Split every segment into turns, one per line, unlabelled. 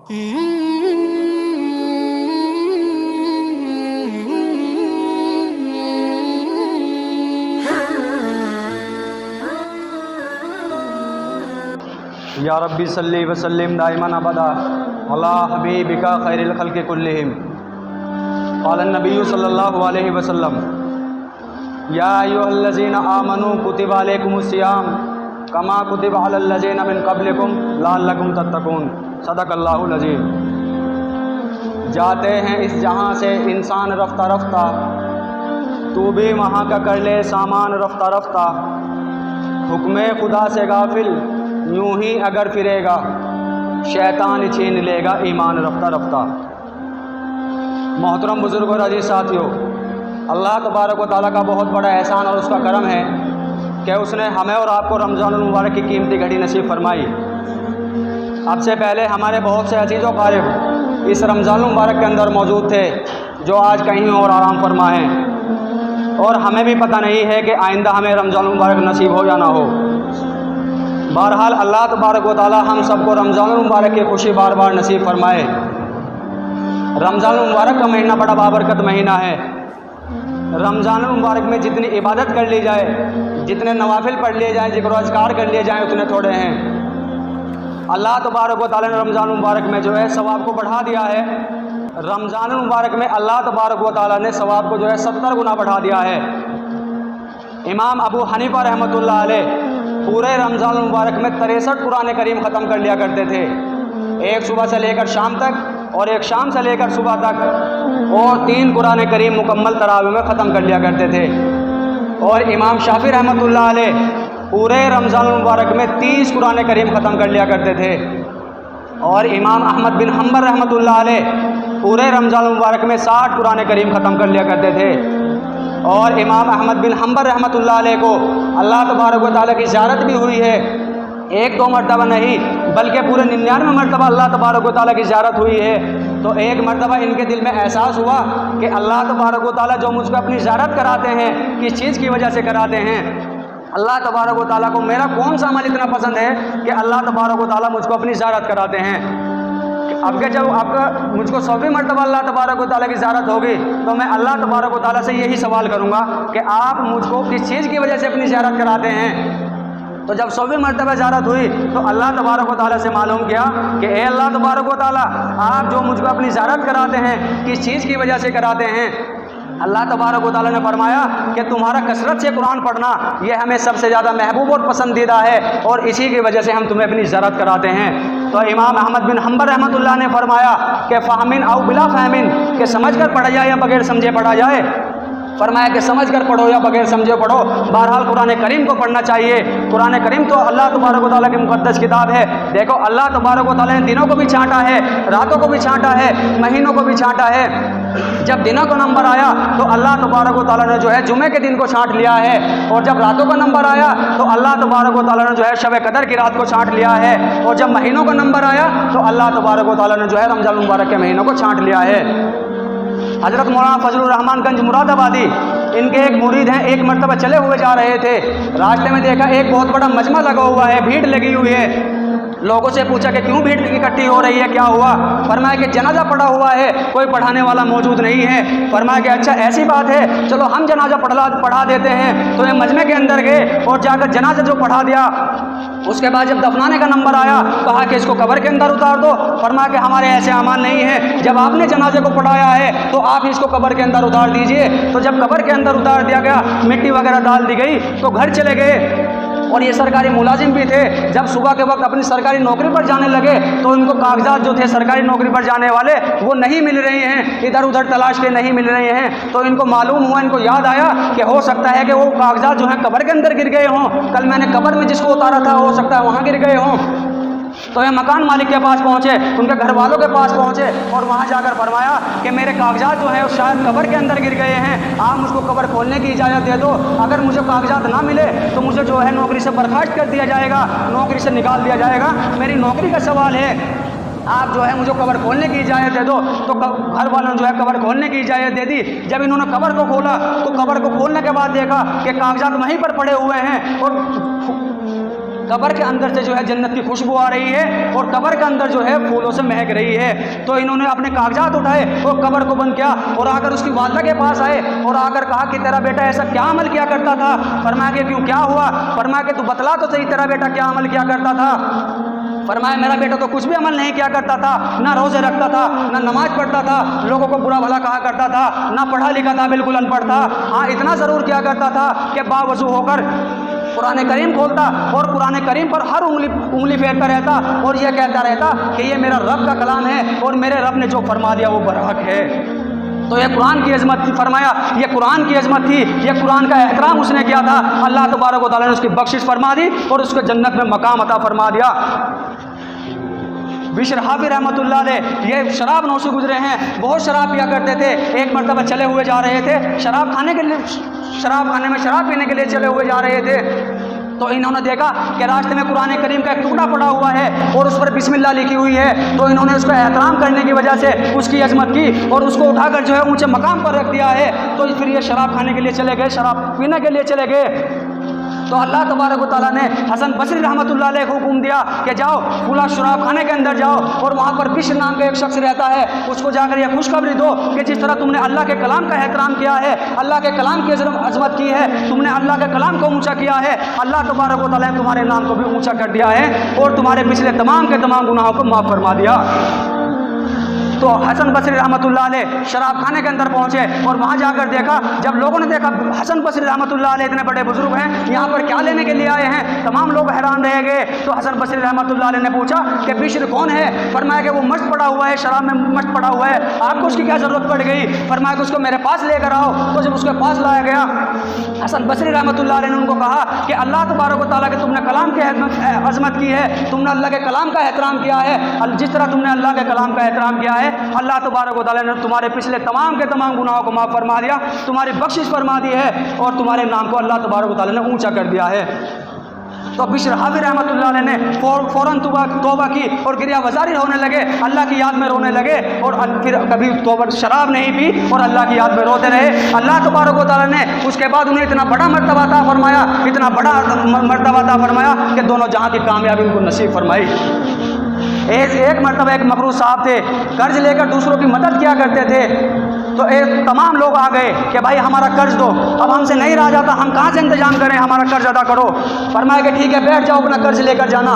یا ربی صلی وسلم دائما ابدا علی حبیبک خیر الخلق کلہم۔ قال النبی صلی اللہ علیہ وسلم یا ایھا الذین آمنوا کتب علیکم الصیام کما کتب علی الذین من قبلکم لعلکم تتقون۔ صدق اللہ العظیم۔ جاتے ہیں اس جہاں سے انسان رفتہ رفتہ، تو بھی وہاں کا کر لے سامان رفتہ رفتہ، حکم خدا سے غافل یوں ہی اگر پھرے گا، شیطان چھین لے گا ایمان رفتہ رفتہ۔ محترم بزرگ اور عزیز ساتھیوں، اللہ تبارک و تعالیٰ کا بہت بڑا احسان اور اس کا کرم ہے کہ اس نے ہمیں اور آپ کو رمضان المبارک کی قیمتی گھڑی نصیب فرمائی۔ اب سے پہلے ہمارے بہت سے عزیز و قارب اس رمضان المبارک کے اندر موجود تھے جو آج کہیں اور آرام فرما ہیں، اور ہمیں بھی پتہ نہیں ہے کہ آئندہ ہمیں رمضان المبارک نصیب ہو یا نہ ہو۔ بہرحال اللہ تبارک و تعالیٰ ہم سب کو رمضان المبارک کی خوشی بار بار نصیب فرمائے۔ رمضان المبارک کا مہینہ بڑا بابرکت مہینہ ہے۔ رمضان المبارک میں جتنی عبادت کر لی جائے، جتنے نوافل پڑھ لیے جائیں، ذکر و اذکار کر لیے جائیں، اتنے تھوڑے ہیں۔ اللہ تبارک و تعالیٰ نے رمضان المبارک میں جو ہے ثواب کو بڑھا دیا ہے۔ رمضان المبارک میں اللہ تبارک و تعالیٰ نے ثواب کو جو ہے 70 گنا بڑھا دیا ہے۔ امام ابو حنیفہ رحمۃ اللہ علیہ پورے رمضان المبارک میں 63 قرآن کریم ختم کر لیا کرتے تھے، ایک صبح سے لے کر شام تک اور ایک شام سے لے کر صبح تک، اور 3 قرآن کریم مکمل تراویح میں ختم کر لیا کرتے تھے۔ اور امام شافعی رحمۃ اللہ علیہ پورے رمضان المبارک میں 30 قرآن کریم ختم کر لیا کرتے تھے۔ اور امام احمد بن حنبل رحمۃ اللہ علیہ پورے رمضان المبارک میں 60 قرآن کریم ختم کر لیا کرتے تھے۔ اور امام احمد بن حنبل رحمۃ اللہ علیہ کو اللہ تبارک و تعالیٰ کی زیارت بھی ہوئی ہے، 1-2 مرتبہ نہیں بلکہ پورے 99 مرتبہ اللہ تبارک و تعالیٰ کی زیارت ہوئی ہے۔ تو ایک مرتبہ ان کے دل میں احساس ہوا کہ اللہ تبارک و تعالیٰ جو مجھ کو اپنی زیارت کراتے ہیں، کس چیز کی وجہ سے کراتے ہیں؟ اللہ تبارک و تعالیٰ کو میرا کون سا عمل اتنا پسند ہے کہ اللہ تبارک و تعالیٰ مجھ کو اپنی زیارت کراتے ہیں؟ اب کہ جب آپ کا مجھ کو 100ویں مرتبہ اللہ تبارک و تعالیٰ کی زیارت ہوگی تو میں اللہ تبارک و تعالیٰ سے یہی سوال کروں گا کہ آپ مجھ کو کس چیز کی وجہ سے اپنی زیارت کراتے ہیں؟ تو جب 100ویں مرتبہ زیارت ہوئی تو اللہ تبارک و تعالیٰ سے معلوم کیا کہ اے اللہ تبارک و تعالیٰ، آپ جو مجھ کو اپنی زیارت کراتے ہیں کس چیز کی وجہ سے کراتے ہیں؟ اللہ تبارک و تعالیٰ نے فرمایا کہ تمہارا کثرت سے قرآن پڑھنا یہ ہمیں سب سے زیادہ محبوب اور پسندیدہ ہے، اور اسی کی وجہ سے ہم تمہیں اپنی زیارت کراتے ہیں۔ تو امام احمد بن حنبل رحمۃ اللہ نے فرمایا کہ فہمن او بلا فہمن، کہ سمجھ کر پڑھا جائے یا بغیر سمجھے پڑھا جائے۔ فرمایا کہ سمجھ کر پڑھو یا بغیر سمجھے پڑھو، بہرحال قرآن کریم کو پڑھنا چاہیے۔ قرآن کریم تو اللہ تبارک و تعالیٰ کی مقدس کتاب ہے۔ دیکھو اللہ تبارک و تعالیٰ نے دنوں کو بھی چھانٹا ہے، راتوں کو بھی چھانٹا ہے، مہینوں کو بھی چھانٹا ہے۔ جب دنوں کا نمبر آیا تو اللہ تبارک و تعالیٰ نے جو ہے جمعے کے دن کو چھانٹ لیا ہے، اور جب راتوں کا نمبر آیا تو اللہ تبارک و تعالیٰ نے جو ہے شب قدر کی رات کو چھانٹ لیا ہے، اور جب مہینوں کا نمبر آیا تو اللہ تبارک و تعالیٰ نے جو ہے رمضان المبارک کے مہینوں کو چھانٹ لیا ہے۔ حضرت مولانا فضل الرحمان گنج مراد آبادی، ان کے ایک مرید ہیں، ایک مرتبہ چلے ہوئے جا رہے تھے، راستے میں دیکھا ایک بہت بڑا مجمع لگا ہوا ہے، بھیڑ لگی ہوئی ہے۔ لوگوں سے پوچھا کہ کیوں بھیڑ اکٹھی ہو رہی ہے، کیا ہوا؟ فرمایا کہ جنازہ پڑھا ہوا ہے، کوئی پڑھانے والا موجود نہیں ہے۔ فرمایا کہ اچھا ایسی بات ہے، چلو ہم جنازہ پڑھا دیتے ہیں۔ تو یہ مجمع کے اندر گئے اور جا کر جنازہ جو پڑھا دیا، اس کے بعد جب دفنانے کا نمبر آیا کہا کہ اس کو قبر کے اندر اتار دو۔ فرمایا کہ ہمارے ایسے اعمال نہیں ہیں، جب آپ نے جنازے کو پڑھایا ہے تو آپ اس کو قبر کے اندر اتار دیجئے۔ تو جب قبر کے اندر اتار دیا گیا، مٹی وغیرہ ڈال دی گئی تو گھر چلے گئے۔ اور یہ سرکاری ملازم بھی تھے، جب صبح کے وقت اپنی سرکاری نوکری پر جانے لگے تو ان کو کاغذات جو تھے سرکاری نوکری پر جانے والے وہ نہیں مل رہے ہیں، ادھر ادھر تلاش کے نہیں مل رہے ہیں۔ تو ان کو معلوم ہوا، ان کو یاد آیا کہ ہو سکتا ہے کہ وہ کاغذات جو ہیں قبر کے اندر گر گئے ہوں، کل میں نے قبر میں جس کو اتارا تھا ہو سکتا ہے وہاں گر گئے ہوں۔ تو یہ مکان مالک کے پاس پہنچے، ان کے گھر والوں کے پاس پہنچے اور وہاں جا کر فرمایا کہ میرے کاغذات جو ہیں شاید قبر کے اندر گر گئے ہیں، آپ مجھ کو قبر کھولنے کی اجازت دے دو، اگر مجھے کاغذات نہ ملے تو مجھے جو ہے نوکری سے برخاست کر دیا جائے گا، نوکری سے نکال دیا جائے گا، میری نوکری کا سوال ہے، آپ جو ہے مجھے قبر کھولنے کی اجازت دے دو۔ تو گھر والوں نے جو ہے قبر کھولنے کی اجازت دے دی۔ جب انہوں نے قبر کو کھولا تو قبر کو کھولنے کے بعد دیکھا کہ کاغذات وہیں پر پڑے ہوئے ہیں، اور قبر کے اندر سے جو ہے جنت کی خوشبو آ رہی ہے اور قبر کے اندر جو ہے پھولوں سے مہک رہی ہے۔ تو انہوں نے اپنے کاغذات اٹھائے اور قبر کو بند کیا اور آ کر اس کی والدہ کے پاس آئے اور آ کر کہا کہ تیرا بیٹا ایسا کیا عمل کیا کرتا تھا؟ فرمایا کہ کیوں، کیا ہوا؟ فرمایا کہ تو بتلا تو صحیح، تیرا بیٹا کیا عمل کیا کرتا تھا؟ فرمایا میرا بیٹا تو کچھ بھی عمل نہیں کیا کرتا تھا، نہ روزے رکھتا تھا، نہ نماز پڑھتا تھا، لوگوں کو برا بھلا کہا کرتا تھا، نہ پڑھا لکھا تھا، بالکل ان پڑھ تھا۔ ہاں اتنا ضرور کیا کرتا تھا کہ باوضو ہو کر قرآن کریم کھولتا اور قرآن کریم پر ہر انگلی پھیرتا رہتا اور یہ کہتا رہتا کہ یہ میرا رب کا کلام ہے اور میرے رب نے جو فرما دیا وہ برحق ہے۔ تو یہ قرآن کی عظمت تھی، فرمایا یہ قرآن کی عظمت تھی، یہ قرآن کا احترام اس نے کیا تھا، اللہ تبارک و تعالیٰ نے اس کی بخشش فرما دی اور اس کو جنت میں مقام عطا فرما دیا۔ بشر حافظ رحمۃ اللہ علیہ یہ شراب نوشی گزرے ہیں، بہت شراب پیا کرتے تھے۔ ایک مرتبہ چلے ہوئے جا رہے تھے، شراب کھانے میں شراب پینے کے لیے چلے ہوئے جا رہے تھے، تو انہوں نے دیکھا کہ راستے میں قرآن کریم کا ایک ٹکڑا پڑا ہوا ہے اور اس پر بسم اللہ لکھی ہوئی ہے، تو انہوں نے اس کا احترام کرنے کی وجہ سے اس کی عظمت کی اور اس کو اٹھا کر جو ہے اونچے مقام پر رکھ دیا ہے۔ تو پھر یہ شراب کھانے کے لیے چلے گئے، شراب پینے کے لیے چلے گئے، تو اللہ تبارک و تعالیٰ نے حسن بصری رحمۃ اللہ علیہ کو حکم دیا کہ جاؤ فلاں شراب خانے کے اندر جاؤ اور وہاں پر بشر نام کا ایک شخص رہتا ہے، اس کو جا کر یہ خوشخبری دو کہ جس طرح تم نے اللہ کے کلام کا احترام کیا ہے، اللہ کے کلام کی عظمت کی ہے، تم نے اللہ کے کلام کو اونچا کیا ہے، اللہ تبارک و تعالیٰ نے تمہارے نام کو بھی اونچا کر دیا ہے اور تمہارے پچھلے تمام کے تمام گناہوں کو معاف فرما دیا۔ تو حسن بصری رحمۃ اللہ علیہ شراب خانے کے اندر پہنچے اور وہاں جا کر دیکھا، جب لوگوں نے دیکھا حسن بصری رحمۃ اللہ علیہ اتنے بڑے بزرگ ہیں، یہاں پر کیا لینے کے لیے آئے ہیں، تمام لوگ حیران رہ گئے۔ تو حسن بصری رحمۃ اللہ علیہ نے پوچھا کہ بشر کون ہے؟ فرمایا کہ وہ مست پڑا ہوا ہے، شراب میں مست پڑا ہوا ہے، آپ کو اس کی کیا ضرورت پڑ گئی؟ فرمایا کہ اس کو میرے پاس لے کر آؤ۔ تو جب اس کے پاس لایا گیا، حسن بصری رحمۃ اللہ علیہ نے ان کو کہا کہ اللہ تبارک و تعالیٰ کے تم نے کلام کی عظمت کی ہے، تم نے اللہ کے کلام کا احترام کیا ہے، جس طرح تم نے اللہ کے کلام کا احترام کیا ہے، اللہ تبارک و تعالیٰ نے تمہارے پچھلے تمام کے تمام گناہوں کو معاف فرما دیا، تمہاری بخشش فرما دی ہے اور تمہارے نام کو اللہ تبارک و تعالیٰ نے اونچا کر دیا ہے۔ تو بشر حافظ رحمۃ اللہ علیہ نے فوراً توبہ کی اور گریہ وزاری ہونے لگے، اللہ کی یاد میں رونے لگے اور پھر کبھی توبہ شراب نہیں پی اور اللہ کی یاد میں روتے رہے۔ اللہ تبارک و تعالیٰ نے اس کے بعد انہیں اتنا بڑا مرتبہ عطا فرمایا، اتنا بڑا مرتبہ عطا فرمایا کہ دونوں جہاں کی کامیابی ان کو نصیب فرمائی۔ ایک مرتبہ ایک مقروض صاحب تھے، قرض لے کر دوسروں کی مدد کیا کرتے تھے، تو تمام لوگ آ گئے کہ بھائی ہمارا قرض دو، اب ہم سے نہیں رہا جاتا، ہم کہاں سے انتظام کریں، ہمارا قرض ادا کرو۔ فرمایا کہ ٹھیک ہے بیٹھ جاؤ، اپنا قرض لے کر جانا۔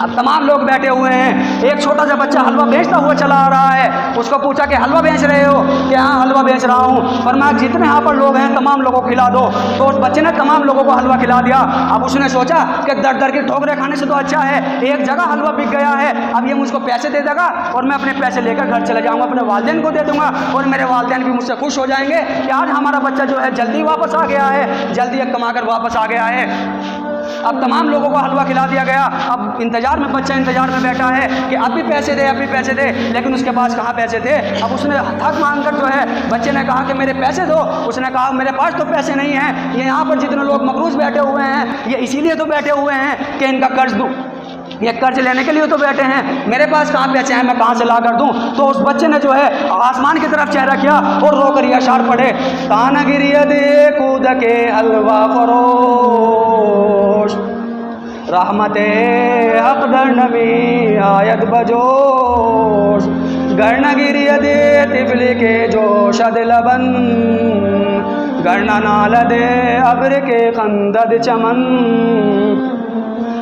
اب تمام لوگ بیٹھے ہوئے ہیں، ایک چھوٹا سا بچہ حلوہ بیچتا ہوا چلا آ رہا ہے، اس کو پوچھا کہ حلوہ بیچ رہے ہو؟ کہ ہاں حلوہ بیچ رہا ہوں۔ فرمایا جتنے یہاں پر لوگ ہیں تمام لوگوں کو کھلا دو۔ تو اس بچے نے تمام لوگوں کو حلوہ کھلا دیا۔ اب اس نے سوچا کہ در در کی ٹھوکریں کھانے سے تو اچھا ہے ایک جگہ حلوہ بک گیا ہے، اب یہ مجھ کو پیسے دے دے گا اور میں اپنے پیسے لے کر گھر چلے جاؤں گا، اپنے والدین کو دے دوں گا اور میرے والدین بھی مجھ سے خوش ہو جائیں گے کہ آج ہمارا بچہ جو ہے جلدی واپس آ گیا ہے، جلدی کما کر واپس آ گیا ہے۔ اب تمام لوگوں کو حلوہ کھلا دیا گیا، اب بچہ انتظار میں بیٹھا ہے کہ اب بھی پیسے دے، اب بھی پیسے دے، لیکن اس کے پاس کہاں پیسے تھے۔ اب اس نے تھک مانگ کر جو ہے بچے نے کہا کہ میرے پیسے دو، اس نے کہا میرے پاس تو پیسے نہیں ہیں، یہ یہاں پر جتنے لوگ مقروض بیٹھے ہوئے ہیں یہ اسی لیے تو بیٹھے ہوئے ہیں کہ ان کا قرض دوں، یہ قرض لینے کے لیے تو بیٹھے ہیں، میرے پاس کہاں پیسے ہیں، میں کہاں سے لا کر دوں۔ تو اس بچے نے جو ہے آسمان کی طرف چہرہ کیا اور رو کر یہ اشعار پڑھے، تانا گری دے کود کے حلوہ فروش، رحمت حق در نبی آیت بجوش، گرنا گری دے طفل کے جوش دلبن، گرنا نال دے ابر کے خندد چمن۔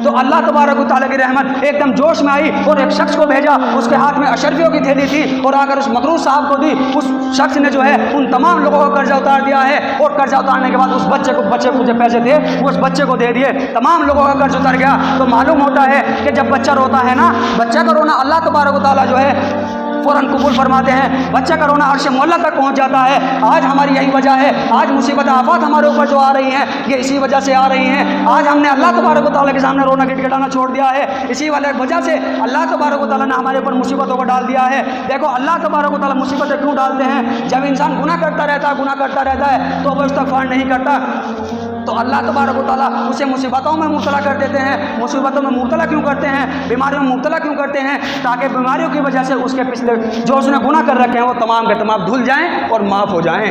تو اللہ تبارک و تعالیٰ کی رحمت ایک دم جوش میں آئی اور ایک شخص کو بھیجا، اس کے ہاتھ میں اشرفیوں کی تھیلی تھی اور آ کر اس مقروض صاحب کو دی۔ اس شخص نے جو ہے ان تمام لوگوں کو قرضہ اتار دیا ہے اور قرضہ اتارنے کے بعد اس بچے کو جو پیسے تھے وہ اس بچے کو دے دیے، تمام لوگوں کا قرض اتر گیا۔ تو معلوم ہوتا ہے کہ جب بچہ روتا ہے نا، بچہ کا رونا اللہ تبارک و تعالیٰ جو ہے فوراً قبول فرماتے ہیں، بچہ کا رونا عرش مولا تک پہنچ جاتا ہے۔ آج ہماری یہی وجہ ہے، آج مصیبت آفات ہمارے اوپر جو آ رہی ہیں یہ اسی وجہ سے آ رہی ہیں۔ آج ہم نے اللہ تبارک و تعالیٰ کے سامنے رونا گٹگٹانا چھوڑ دیا ہے، اسی وجہ سے اللہ تبارک و تعالیٰ نے ہمارے اوپر مصیبتوں کو ڈال دیا ہے۔ دیکھو اللہ تبارک و تعالیٰ مصیبتیں کیوں ڈالتے ہیں؟ جب انسان گناہ کرتا رہتا ہے تو وہ استغفار نہیں کرتا، تو اللہ تبارک و تعالیٰ اسے مصیبتوں میں مبتلا کر دیتے ہیں۔ مصیبتوں میں مبتلا کیوں کرتے ہیں، بیماریوں میں مبتلا کیوں کرتے ہیں؟ تاکہ بیماریوں کی وجہ سے اس کے پچھلے جو اس نے گناہ کر رکھے ہیں وہ تمام کے تمام دھل جائیں اور معاف ہو جائیں۔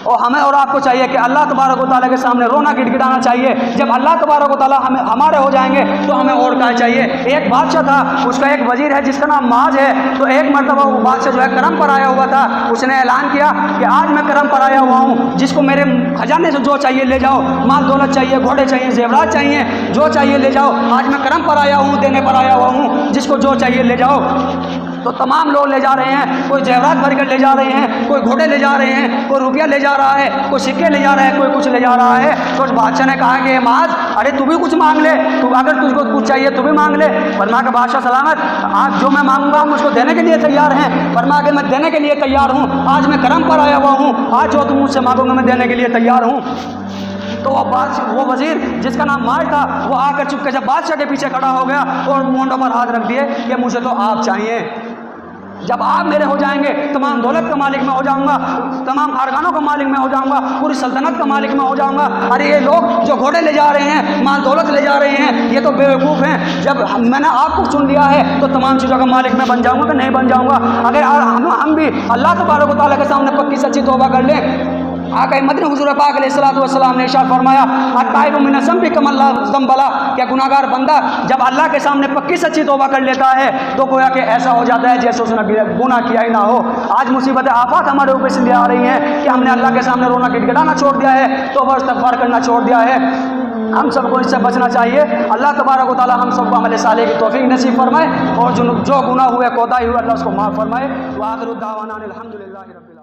اور ہمیں اور آپ کو چاہیے کہ اللہ تبارک و تعالیٰ کے سامنے رونا گڑگڑانا چاہیے. جب اللہ تبارک و تعالیٰ ہمارے ہو جائیں گے تو ہمیں اور کیا چاہیے. ایک بادشاہ تھا, اس کا ایک وزیر ہے جس کا نام معاذ ہے. تو ایک مرتبہ وہ بادشاہ جو ہے کرم پر آیا ہوا تھا. اس نے اعلان کیا کہ آج میں کرم پر آیا ہوا ہوں, جس کو میرے خزانے سے جو چاہیے لے جاؤ, مال دولت چاہیے, گھوڑے چاہیے, زیورات چاہیے, جو چاہیے لے جاؤ. آج میں کرم پر آیا ہوں, دینے پر آیا ہوا ہوں, جس کو جو چاہیے لے جاؤ. تو تمام لوگ لے جا رہے ہیں, کوئی زیورات بھر کر لے جا رہے ہیں, کوئی گھوڑے لے جا رہے ہیں, کوئی روپیہ لے جا رہا ہے, کوئی سکے لے جا رہا ہے, کوئی کچھ لے جا رہا ہے. تو اس بادشاہ نے کہا کہ معاذ, ارے تو بھی کچھ مانگ لے, تو اگر تجھ کو کچھ چاہیے تو بھی مانگ لے. فرمایا کہ بادشاہ سلامت, آج جو میں مانگوں گا مجھ کو دینے کے لیے تیار ہیں. فرمایا کہ میں دینے کے لیے تیار ہوں, آج میں کرم پر آیا ہوا ہوں, آج جو تم مجھ سے مانگو گے میں دینے کے لیے تیار ہوں. تو وہ وزیر جس کا نام معاذ تھا وہ آ کر چپ کے جب بادشاہ کے پیچھے کھڑا ہو گیا اور مونڈوں پر ہاتھ رکھ دیے کہ مجھے تو آپ چاہیے. جب آپ میرے ہو جائیں گے تمام دولت کا مالک میں ہو جاؤں گا, تمام خارخانوں کا مالک میں ہو جاؤں گا, پوری سلطنت کا مالک میں ہو جاؤں گا. ارے یہ لوگ جو گھوڑے لے جا رہے ہیں, مال دولت لے جا رہے ہیں, یہ تو بیوقوف ہیں. جب میں نے آپ کو چن لیا ہے تو تمام چیزوں کا مالک میں بن جاؤں گا کہ نہیں بن جاؤں گا. اگر ہم بھی اللہ تبارک و تعالیٰ کے سامنے پکی سچی توبہ کر لیں. آقا مدنی حضور پاک علیہ الصلوۃ والسلام نے ارشاد فرمایا التائب من الذنب کمن لا ذنب له, کیا گناہگار بندہ جب اللہ کے سامنے پکی سچی توبہ کر لیتا ہے تو گویا کہ ایسا ہو جاتا ہے جیسے اس نے گناہ کیا ہی نہ ہو. آج مصیبت آفات ہمارے اوپر سے لے آ رہی ہیں کہ ہم نے اللہ کے سامنے رونا گڑگڑانا چھوڑ دیا ہے, توبہ استغفار کرنا چھوڑ دیا ہے. ہم سب کو اس سے بچنا چاہیے. اللہ تبارک و تعالیٰ ہم سب کو عمل صالح کی توفیق نصیب فرمائے, اور جو گناہ ہوئے کوتاہی ہوئے اللہ اس کو معاف فرمائے. وآخر دعوانا الحمدللہ رب